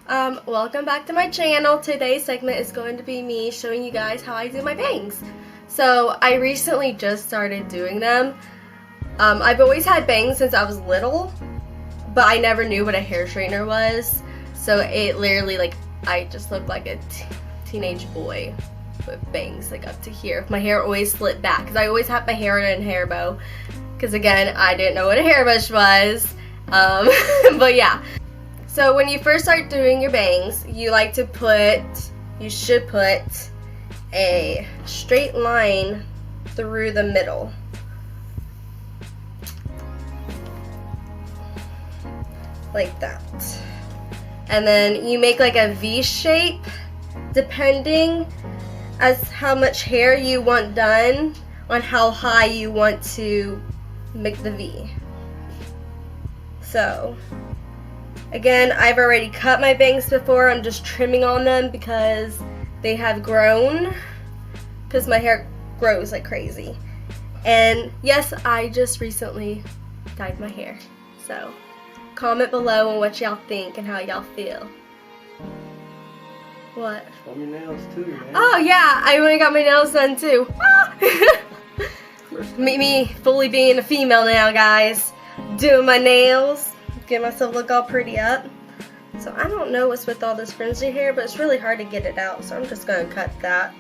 Welcome back to my channel. Today's segment is going to be me showing you guys how I do my bangs. So I recently just started doing them. I've always had bangs since I was little, but I never knew what a hair straightener was. So it literally, like, I just looked like a teenage boy with bangs like up to here. My hair always slipped back because I always had my hair in a hair bow. Because again, I didn't know what a hairbrush was. But yeah. So when you first start doing your bangs, you should put a straight line through the middle. Like that. And then you make like a V shape depending as how much hair you want done on how high you want to make the V. So again, I've already cut my bangs before. I'm just trimming on them because they have grown, because my hair grows like crazy. And yes, I just recently dyed my hair. So comment below on what y'all think and how y'all feel. What? On your nails too, man. Oh yeah, I only got my nails done too. Me fully being a female now, guys. Doing my nails. Get myself look all pretty up. So I don't know what's with all this fringy hair, but it's really hard to get it out, so I'm just gonna cut that.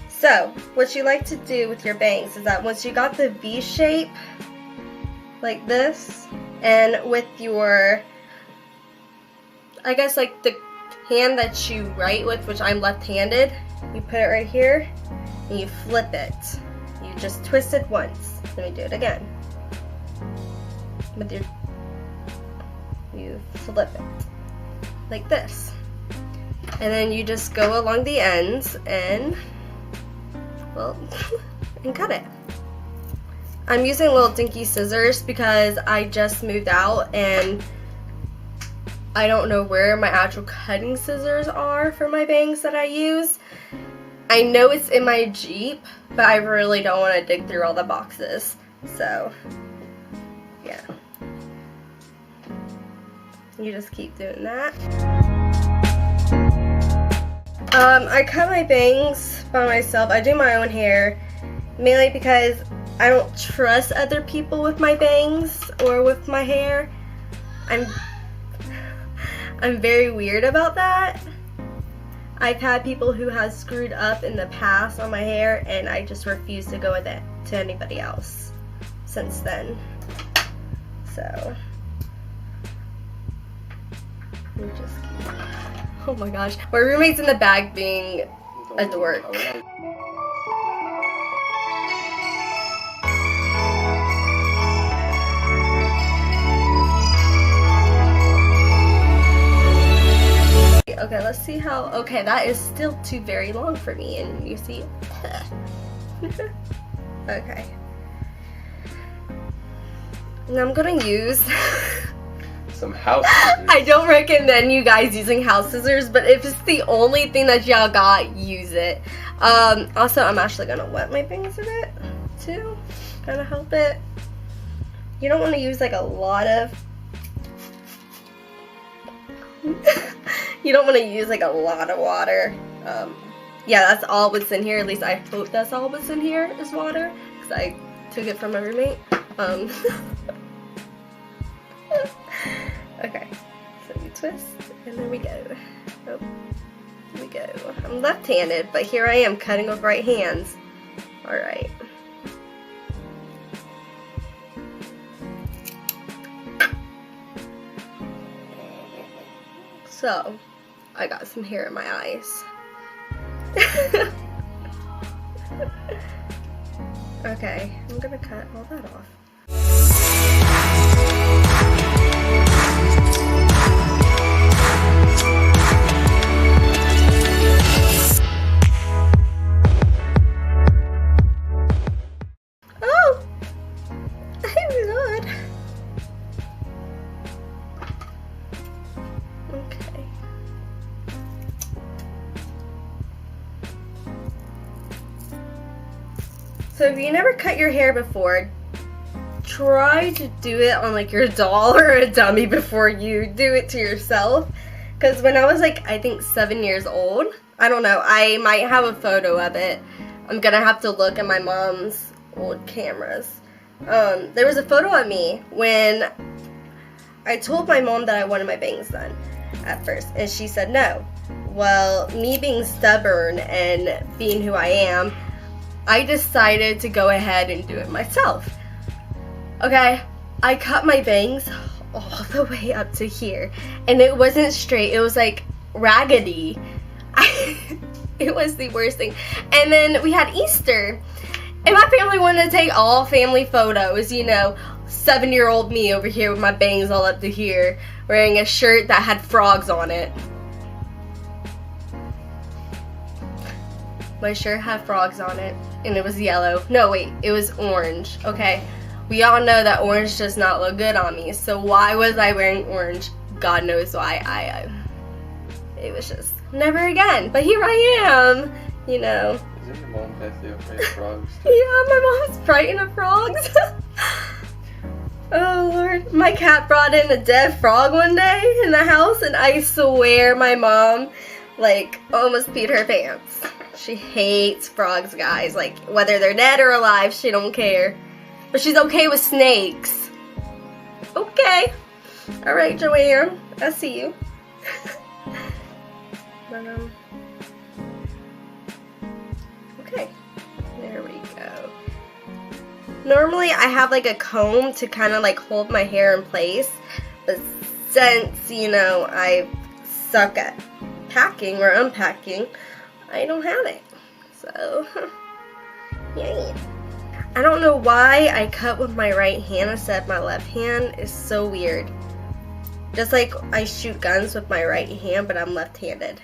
So what you like to do with your bangs is that once you got the V shape like this, and with your, I guess like the hand that you write with, which I'm left-handed, you put it right here and you flip it. You just twist it once. Let me do it again. With your, you flip it like this, and then you just go along the ends and, well, and cut it. I'm using little dinky scissors because I just moved out and I don't know where my actual cutting scissors are for my bangs that I use. I know it's in my Jeep, but I really don't want to dig through all the boxes, so yeah. You just keep doing that. I cut my bangs by myself. I do my own hair, mainly because I don't trust other people with my bangs or with my hair. I'm very weird about that. I've had people who have screwed up in the past on my hair, and I just refuse to go with it to anybody else since then. So we just keep, oh my gosh, my roommate's in the back being a dork. Okay, let's see how, okay, that is still too very long for me, and you see, okay. Now I'm gonna use some house scissors. I don't recommend you guys using house scissors, but if it's the only thing that y'all got, use it. Also, I'm actually gonna wet my bangs a bit too, kind of help it. You don't want to use like a lot of you don't want to use like a lot of water. Yeah, that's all what's in here. At least I hope that's all what's in here is water, because I took it from my roommate. Okay, so you twist, and there we go. Oh, there we go. I'm left-handed, but here I am cutting with right hands. Alright. So, I got some hair in my eyes. Okay, I'm gonna cut all that off. Oh! I'm good. Okay. So if you never cut your hair before, try to do it on like your doll or a dummy before you do it to yourself, Because when I was like, I think 7 years old, I don't know, I might have a photo of it. I'm gonna have to look at my mom's old cameras. There was a photo of me when I told my mom that I wanted my bangs done at first, and she said no. Well, me being stubborn and being who I am, I decided to go ahead and do it myself. Okay, I cut my bangs all the way up to here, and it wasn't straight, it was like raggedy. It was the worst thing. And then we had Easter, and my family wanted to take all family photos, you know, 7-year-old me over here with my bangs all up to here, wearing a shirt that had frogs on it. My shirt had frogs on it, and it was yellow. No, wait, it was orange, okay? We all know that orange does not look good on me, so why was I wearing orange? God knows why. It was just never again. But here I am, you know. Isn't your mom deathly afraid of frogs? Yeah, my mom's frightened of frogs. Oh Lord, my cat brought in a dead frog one day in the house, and I swear my mom, like, almost peed her pants. She hates frogs, guys. Like, whether they're dead or alive, she don't care. But she's okay with snakes. Okay. Alright, Joanne. I see you. Okay. There we go. Normally, I have like a comb to kind of like hold my hair in place. But since, you know, I suck at packing or unpacking, I don't have it. So, yay. I don't know why I cut with my right hand instead of my left hand. It's so weird. Just like I shoot guns with my right hand, but I'm left-handed.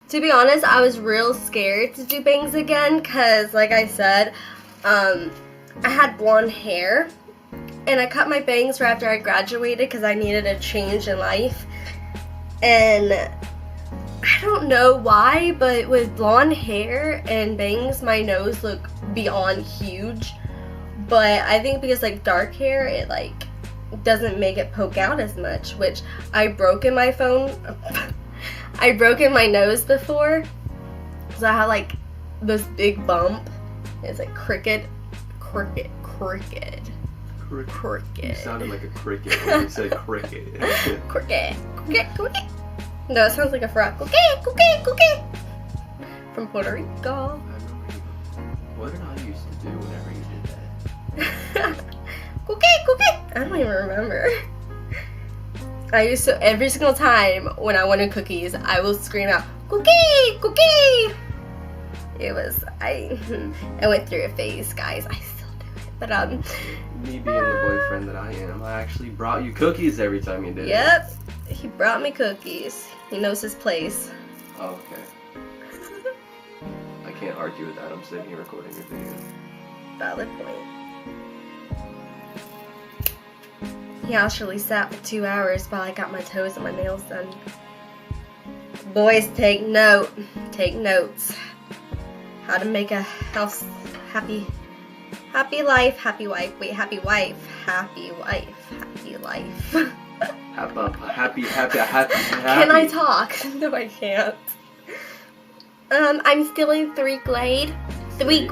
To be honest, I was real scared to do bangs again because, like I said, I had blonde hair, and I cut my bangs right after I graduated because I needed a change in life. And I don't know why, but with blonde hair and bangs, my nose looked beyond huge. But I think because like dark hair, it like doesn't make it poke out as much, which I broke in my phone. I broke in my nose before, so I had like this big bump. It's like crooked. You sounded like a cricket when you said cricket. Cricket. No, it sounds like a frog. Cricket. From Puerto Rico. I remember what did I used to do whenever you did that? Cricket. I don't even remember. I used to, every single time when I wanted cookies, I will scream out, cookie! It was, I went through a phase, guys. I still do it. But, me being the boyfriend that I am, I actually brought you cookies every time you did it. Yep. He brought me cookies. He knows his place. Oh, okay. I can't argue with that. I'm sitting here recording your video. Valid point. He actually sat for 2 hours while I got my toes and my nails done. Boys, take note. Take notes. How to make a house happy life, happy wife. Wait, happy wife, happy life. Happy. Can I talk? No, I can't. I'm still in 3rd grade. 3rd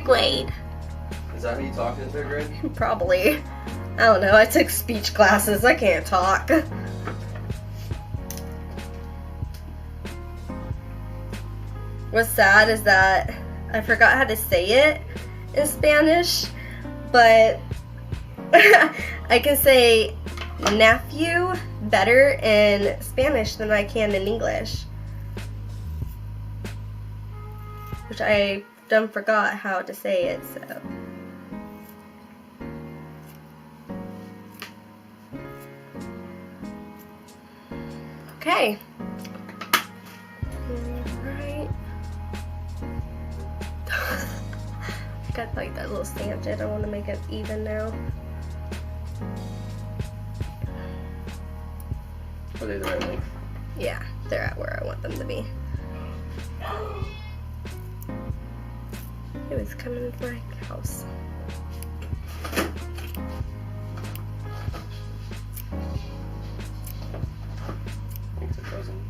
grade. Is that how you talk in 3rd grade? Probably. I don't know, I took speech classes, I can't talk. What's sad is that I forgot how to say it in Spanish, but I can say nephew better in Spanish than I can in English. Which I done forgot how to say it, so. Okay. Alright. Got like that little stamp. I don't want to make it even now. Are they the right length? Yeah, they're at where I want them to be. It was coming to my house. Thanks a cousin.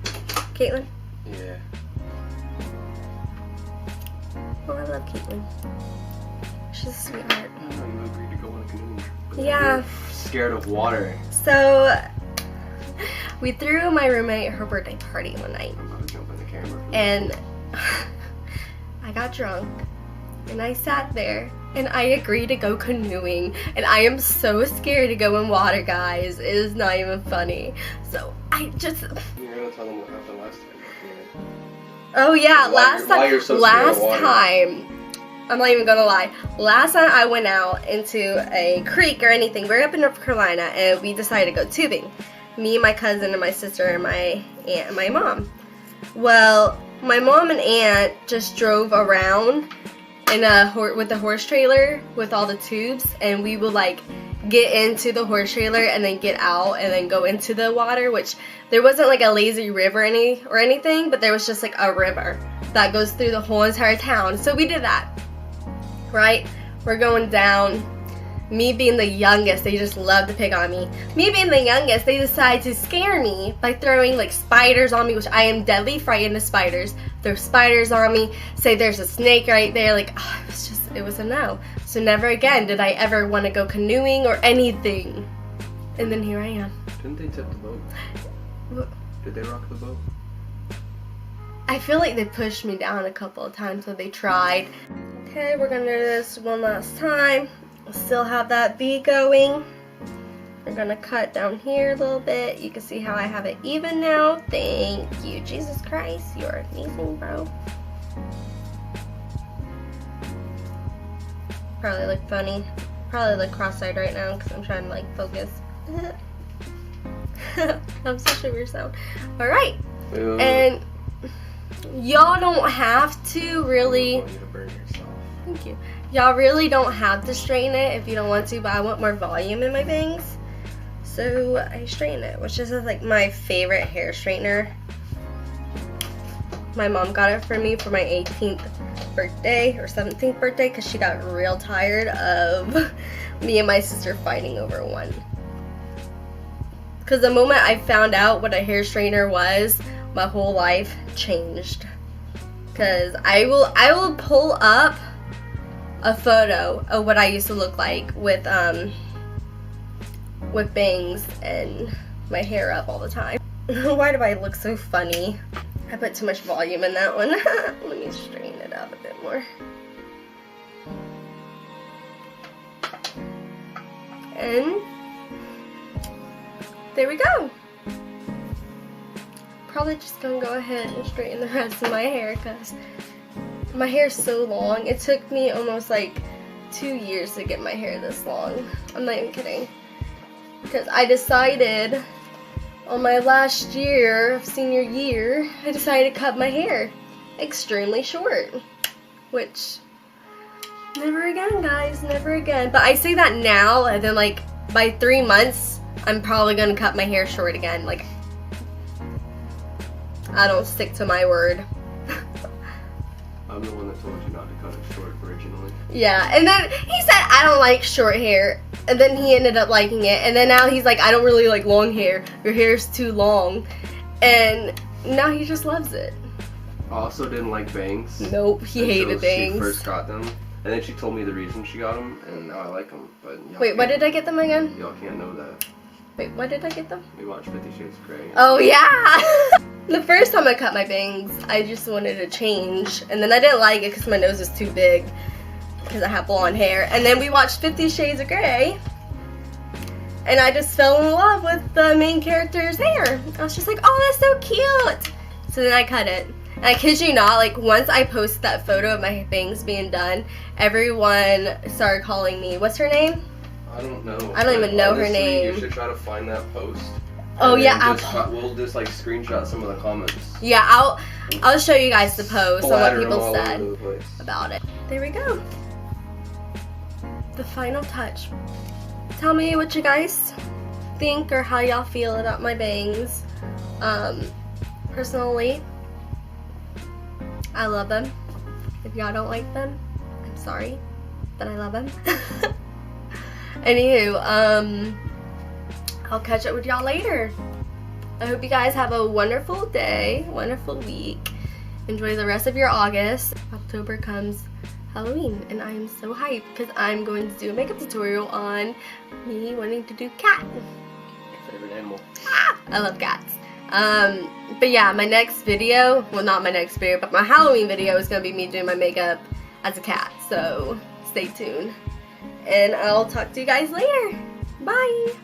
Caitlin? Yeah. Oh, I love Caitlin. She's a sweetheart. I know you agreed to go on a canoe. But Yeah. you're scared of water. So, we threw my roommate her birthday party one night. I'm about to jump in the camera. And I got drunk. And I sat there. And I agreed to go canoeing. And I am so scared to go in water, guys. It is not even funny. So, I just... You're gonna tell them what happened last time. Oh yeah, Why you're so scared of last water. time, I'm not even gonna lie. Last time I went out into a creek or anything, we're up in North Carolina and we decided to go tubing. Me, my cousin, and my sister, and my aunt and my mom. Well, my mom and aunt just drove around in with the horse trailer with all the tubes, and we would like get into the horse trailer and then get out and then go into the water, which there wasn't like a lazy river or anything, but there was just like a river that goes through the whole entire town. So we did that, right? We're going down. Me being the youngest, they just love to pick on me. Me being the youngest, they decide to scare me by throwing like spiders on me, which I am deadly frightened of spiders. Throw spiders on me, say there's a snake right there, like it was a no. So never again did I ever want to go canoeing or anything. And then here I am. Didn't they tip the boat? What? Did they rock the boat? I feel like they pushed me down a couple of times, so they tried. Okay, we're gonna do this one last time. Still have that V going. We're gonna cut down here a little bit. You can see how I have it even now. Thank you, Jesus Christ. You're amazing, bro. Probably look funny. Probably look cross-eyed right now because I'm trying to like focus. I'm such a weird sound. Alright. And y'all don't have to really... I want you to burn yourself. Thank you. Y'all really don't have to straighten it if you don't want to, but I want more volume in my bangs. So I straighten it, which is like my favorite hair straightener. My mom got it for me for my 18th birthday or 17th birthday because she got real tired of me and my sister fighting over one. Because the moment I found out what a hair straightener was, my whole life changed. Because I will pull up a photo of what I used to look like with bangs and my hair up all the time. Why do I look so funny? I put too much volume in that one. Let me straighten it out a bit more. And there we go. Probably just gonna go ahead and straighten the rest of my hair because my hair is so long. It took me almost like 2 years to get my hair this long. I'm not even kidding. Because I decided on my last year of senior year, I decided to cut my hair extremely short. Which, never again, guys, never again. But I say that now, and then like by 3 months, I'm probably gonna cut my hair short again. Like, I don't stick to my word. I'm the one that told you not to cut it short originally. Yeah, and then he said I don't like short hair, and then he ended up liking it, and then now he's like, I don't really like long hair. Your hair's too long, and now he just loves it. I also didn't like bangs. Nope, he hated bangs. She first got them, and then she told me the reason she got them, and now I like them. But wait, why did I get them again? Y'all can't know that. Wait, why did I get them? We watched 50 Shades of Grey. Oh yeah! The first time I cut my bangs, I just wanted to change, and then I didn't like it because my nose was too big because I have blonde hair. And then we watched 50 Shades of Grey, and I just fell in love with the main character's hair. I was just like, oh, that's so cute! So then I cut it. And I kid you not, like once I posted that photo of my bangs being done, everyone started calling me, what's her name? I don't know. I don't even know her name. You should try to find that post. Oh yeah, we'll just like screenshot some of the comments. Yeah, I'll show you guys the post on what people said about it. There we go. The final touch. Tell me what you guys think or how y'all feel about my bangs. Personally, I love them. If y'all don't like them, I'm sorry, but I love them. Anywho, I'll catch up with y'all later. I hope you guys have a wonderful day, wonderful week. Enjoy the rest of your August. October comes Halloween, and I am so hyped because I'm going to do a makeup tutorial on me wanting to do cat. Your favorite animal. I love cats. But yeah, my next video, well, not my next video, but my Halloween video is going to be me doing my makeup as a cat. So stay tuned. And I'll talk to you guys later. Bye.